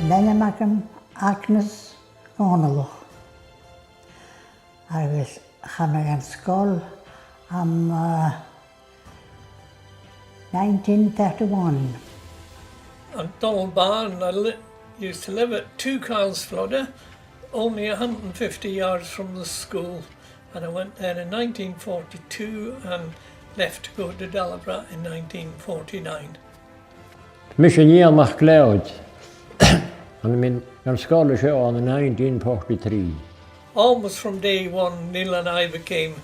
Then I can Agnes Gonaloch. I was coming in school in 1931. And Donald Barn, used to live at 2 Carlsflodder, only 150 yards from the school. And I went there in 1942 and left to go to Delabra in 1949. Mission year nach Cloud. And I'm scholar show in 1943. Almost from day one, Neil and I became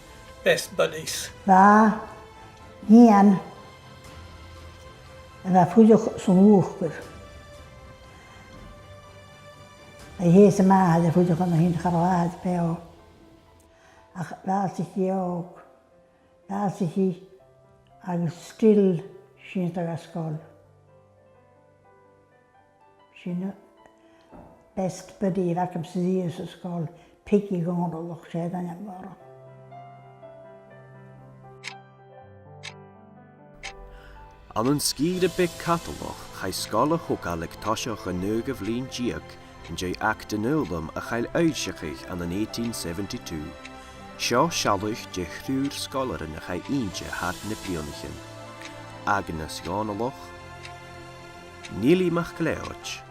best buddies. Va, Ian, va fuidir som úchgur. A hés a mád a fuidir chun a hyn charlád beo. Ach fel sich I og, fel sich I agus still sy'n ag ysgol. Sy'n best buddy ac am sydd I ysgol, picky gondolwch sydd yn ymwara. An een skiede big cataloch chai scola hogalig tosioch a nug of lean giag en jay act en uldum a chail uitsiachig an in 1872. Sio sialuch je chruur scolarin a chai eentje hart Napoleonichen. Agnes Gonaloch, Nili Machgleoch,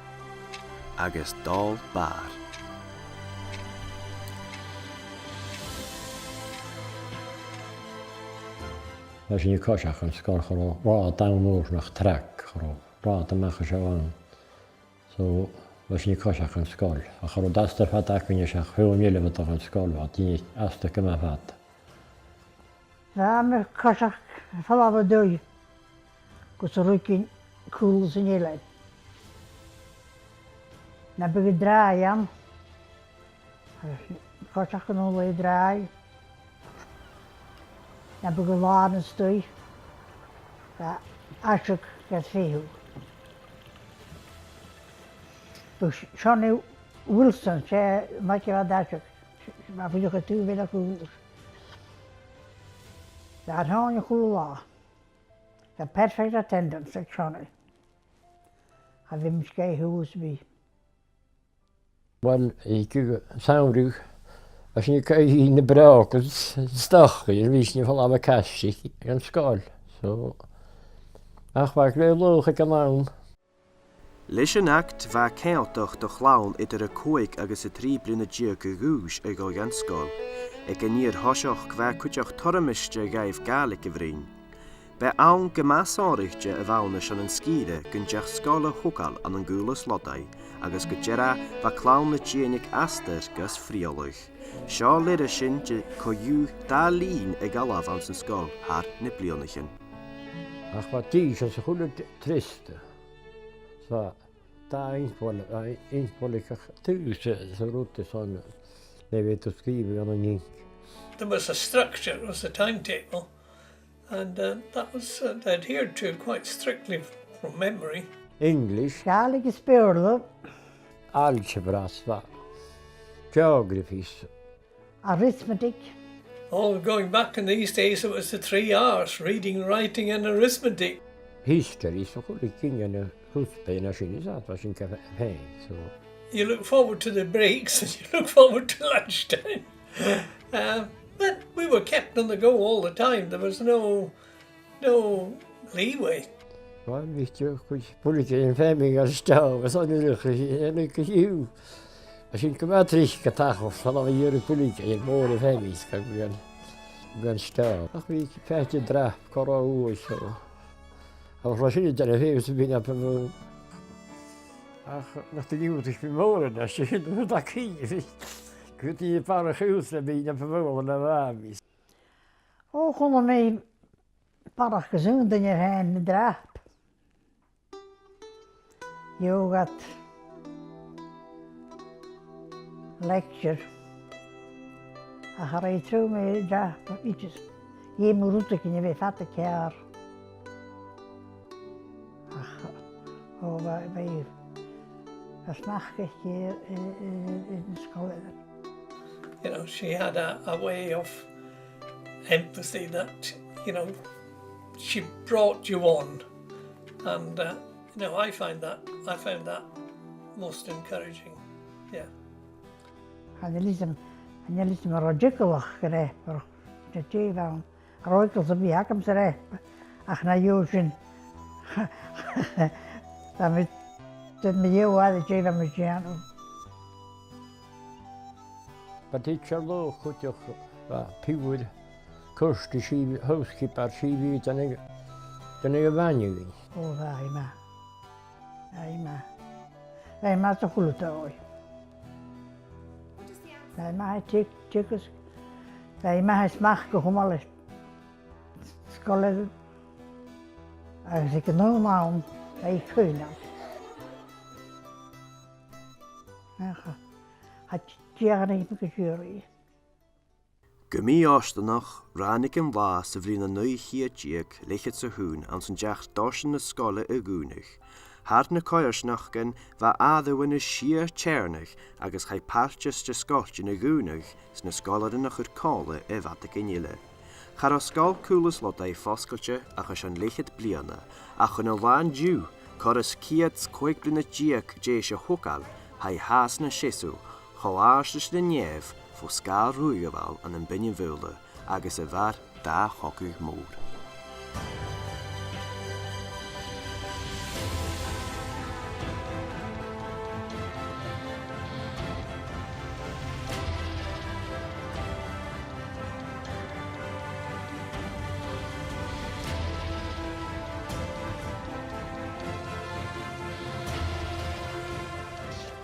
agus Dal Bar. Als je kosach an scoil choró, rá damór nach trac choró, rá amach se bhain. So, was je kosach an scoil. A choró dastar fat acin seach thuúile bheit an scoil, a tí asta gyma fat. Va, me cosach falaf dwy. Gos o rwy'n cwls yn eilen. Na bydd drai am. Cosach yn ôl I drai. Na bydd lan yn stwy. Va, asiwg gael ffew. Bydd Johnny Wilson, mae ti fad asiwg. Mae fwydwch y tŵ fel y cwls. Daar hou je goed la. De perfect attendance, zeg Johnny. Had we misschien huis bij. Wel, ik sauwrug. Als je in de braak, stach, je wist niet van alle kastje en schaal. Zo. Ach, waar ik wel logisch aan. Leis an act bha cealtach do chlán idir a cóig agus a trí brina dia go gúis ag ó ghanscáil, ag a níor thoiseach bha cuiteach toramiste gaibh gálaigh a bhrín. Be ann go measáireachte a bhánais an scíide gon deach scála thugáil an an gúlas lodai, agus go dearra bha chlán na déanaigh astar gus phríolaigh. Seo léire sin de coiú dá lín ag galamh an san scáil thar Napoleonichen. Ach, wat die is een goede triste. Zo, daar invallig thuis, zo route van, nee, weet je, schrijven aan een ink. There was a structure, it was a timetable, and that was adhered to quite strictly from memory. English, Galige speurder, algebras, geography, arithmetic. Oh, going back in these days, it was the 3 R's, reading, writing and arithmetic. history, zo goed, ik ging in een groepsbeen als je zat, was in café, zo. You look forward to the breaks and you look forward to lunchtime. But we were kept on the go all the time. There was no leeway. Maar weet je, politie in Vemming als stel, was aan de en ik hiel. Als je een kwartier getag of van een jure politie in mooie Vemming, kan ik gaan stel. Ach weet je, 50 draag, korau zo. Als je niet aan de heus binnen op een ach, nog te nieuw te vermoorden, als je dat hier. Ik weet niet, een paar geuzelen binnen op een molen naar Wamis. Oh, gewoon mee parag gezond in je heen draap. Je gaat lecture. Ach, je trouw mee draap, ietsjes. Je moet route kunnen weer vatten keer. Ach, oh, bij dat nachtje in de school. You know, she had a way of empathy that, you know, she brought you on. And, you know, I found that most encouraging. Yeah. Hannelism radiculach gyda, o'r ti fewn. Ar oed gos y fi ac amser ach na yw sy'n. Dyn mi yw a ddyn am y gianw. But it's a low chwtioch piwyd cwrs di si housekeeper si fi dyn ni gyfannu fi. O, dda i ma. Dda i ma. Dda i ma dy chwlwt o oi. Dda i ma hai ticus. Dda i ma hai smach gyhwmal Sgoile. Agus i gynnu mawn dda i chwyna. Ha diagan eich bych ysgwri. Gymí ástanach rannig an bhá sa bhrí na nui chiaadíag lechat sa hún an san deach dorsan na scoile a gúnach. Hart na coirsnach gan bha adhain na siar Ceàrnach agus chai páltas de scoilte na gúnach sna scoilean nach chur cála e bhata gníile. Char a scoil cúlas lot é foscailte a chus an lechat bliana a chun a bhain dú choras ciad coiglú na díag dé se thugáil hai hás na sisú choáistas na néamh fó scar rúigehil an an binne bhúla agus a bhar dá chocu mór.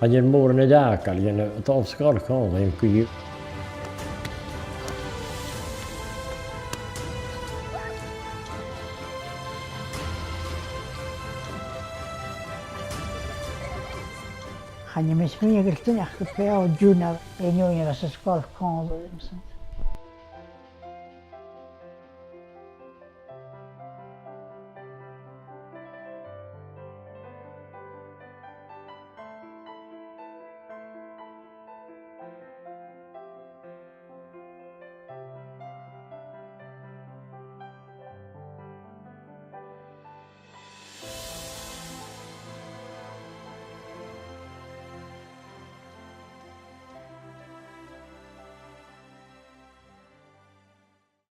A dyn môr yn y dagal, dyn y dof sgorcol yn gwyb. Chan i mis mi gyltyn ach y pe o dŵna ein yw'n yr ysgol con.